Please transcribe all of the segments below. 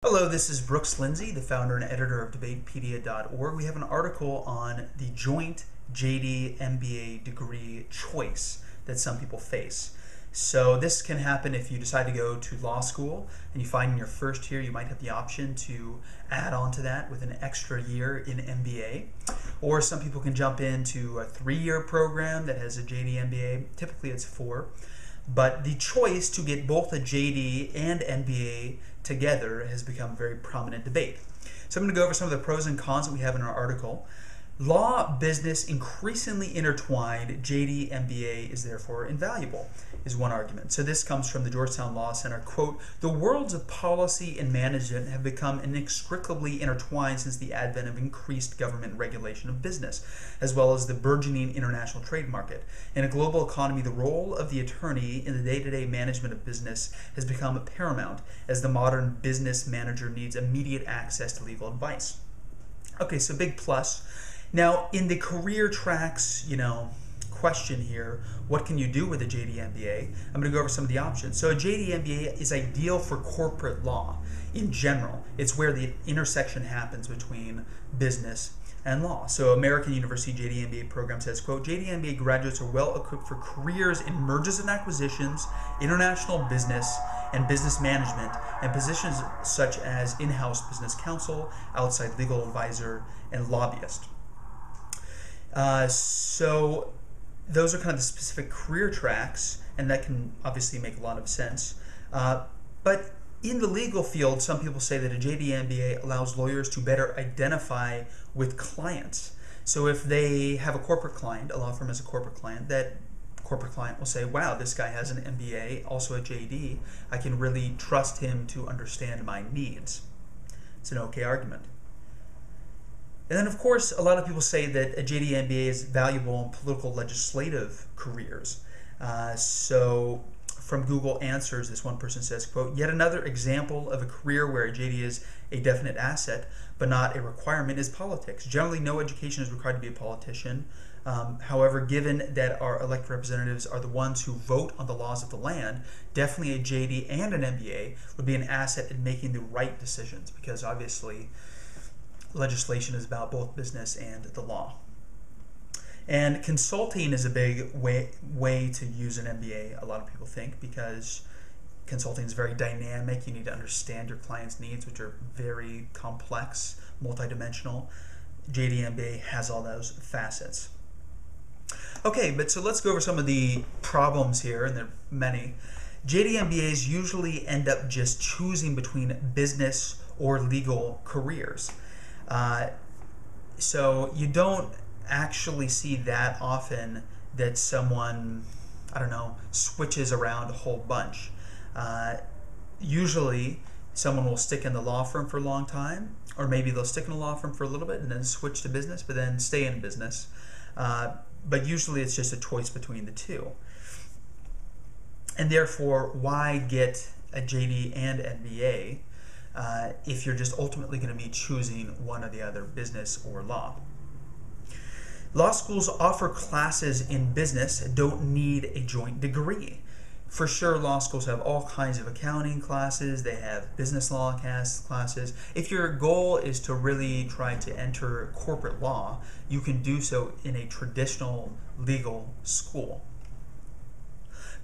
Hello, this is Lindsay, the founder and editor of Debatepedia.org. We have an article on the joint JD MBA degree choice that some people face. So this can happen if you decide to go to law school and you find in your first year you might have the option to add on to that with an extra year in MBA. Or some people can jump into a 3-year program that has a JD MBA. Typically it's 4. But the choice to get both a JD and MBA together has become a very prominent debate. So I'm going to go over some of the pros and cons that we have in our article. Law, business, increasingly intertwined, JD, MBA is therefore invaluable, is one argument. So this comes from the Georgetown Law Center. Quote, "The worlds of policy and management have become inextricably intertwined since the advent of increased government regulation of business, as well as the burgeoning international trade market. In a global economy, the role of the attorney in the day-to-day management of business has become paramount, as the modern business manager needs immediate access to legal advice." Okay, so big plus. Now, in the career tracks, question here, what can you do with a JD MBA? I'm going to go over some of the options. So a JD MBA is ideal for corporate law in general. It's where the intersection happens between business and law. So American University JD MBA program says, quote, "JD MBA graduates are well equipped for careers in mergers and acquisitions, international business, and business management, and positions such as in-house business counsel, outside legal advisor, and lobbyist." So those are kind of the specific career tracks, and that can obviously make a lot of sense. But in the legal field, some people say that a JD MBA allows lawyers to better identify with clients. So if they have a corporate client, a law firm has a corporate client, that corporate client will say, wow, this guy has an MBA, also a JD. I can really trust him to understand my needs. It's an okay argument. And then, of course, a lot of people say that a JD MBA is valuable in political legislative careers. So from Google Answers, this one person says, quote, "Yet another example of a career where a JD is a definite asset, but not a requirement, is politics. Generally, no education is required to be a politician. However, given that our elected representatives are the ones who vote on the laws of the land, definitely a JD and an MBA would be an asset in making the right decisions, because obviously legislation is about both business and the law." And consulting is a big way to use an MBA, a lot of people think, because consulting is very dynamic. You need to understand your client's needs, which are very complex, multidimensional. JD MBA has all those facets. Okay, but so let's go over some of the problems here, and there are many. JD MBAs usually end up just choosing between business or legal careers. So you don't actually see that often that someone, switches around a whole bunch. Usually someone will stick in the law firm for a long time, or maybe they'll stick in a law firm for a little bit and then switch to business, but then stay in business. But usually it's just a choice between the two. And therefore, why get a JD and MBA if you're just ultimately going to be choosing one or the other, business or law? Law schools offer classes in business that don't need a joint degree. For sure, law schools have all kinds of accounting classes. They have business law classes. If your goal is to really try to enter corporate law, you can do so in a traditional legal school.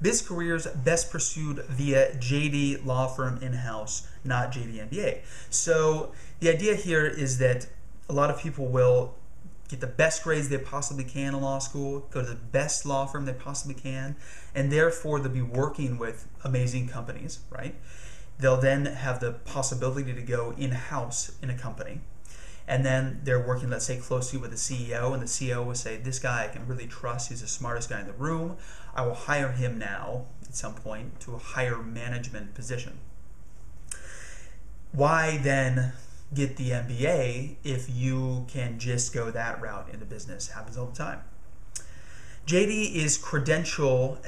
Biz careers best pursued via JD law firm in-house, not JD MBA. So the idea here is that a lot of people will get the best grades they possibly can in law school, go to the best law firm they possibly can, and therefore they'll be working with amazing companies, right? They'll then have the possibility to go in-house in a company. And then they're working, let's say, closely with the CEO, and the CEO will say, this guy I can really trust, he's the smartest guy in the room. I will hire him now at some point to a higher management position. Why then get the MBA if you can just go that route into business? Happens all the time. JD as credential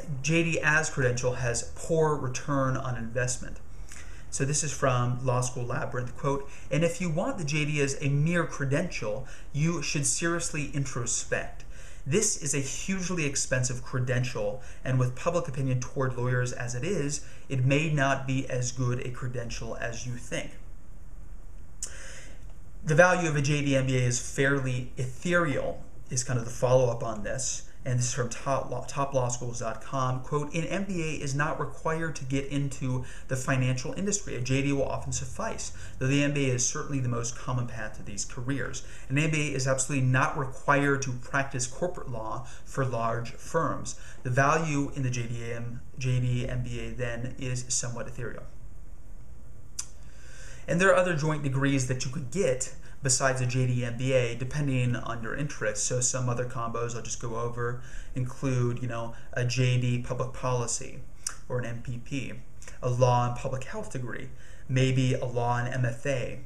has poor return on investment. So this is from Law School Labyrinth, quote, "And if you want the JD as a mere credential, you should seriously introspect. This is a hugely expensive credential, and with public opinion toward lawyers as it is, it may not be as good a credential as you think." The value of a JD MBA is fairly ethereal, is kind of the follow-up on this. And this is from toplawschools.com. Quote, an MBA is not required to get into the financial industry. A JD will often suffice, though the MBA is certainly the most common path to these careers. An MBA is absolutely not required to practice corporate law for large firms. The value in the JD MBA then is somewhat ethereal. And there are other joint degrees that you could get besides a JD MBA, depending on your interests. So some other combos I'll just go over include, a JD Public Policy or an MPP, a Law and Public Health degree, maybe a Law and MFA.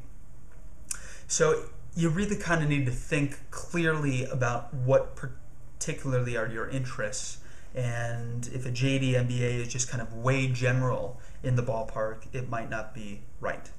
So you really kind of need to think clearly about what particularly are your interests. And if a JD MBA is just kind of way general in the ballpark, it might not be right.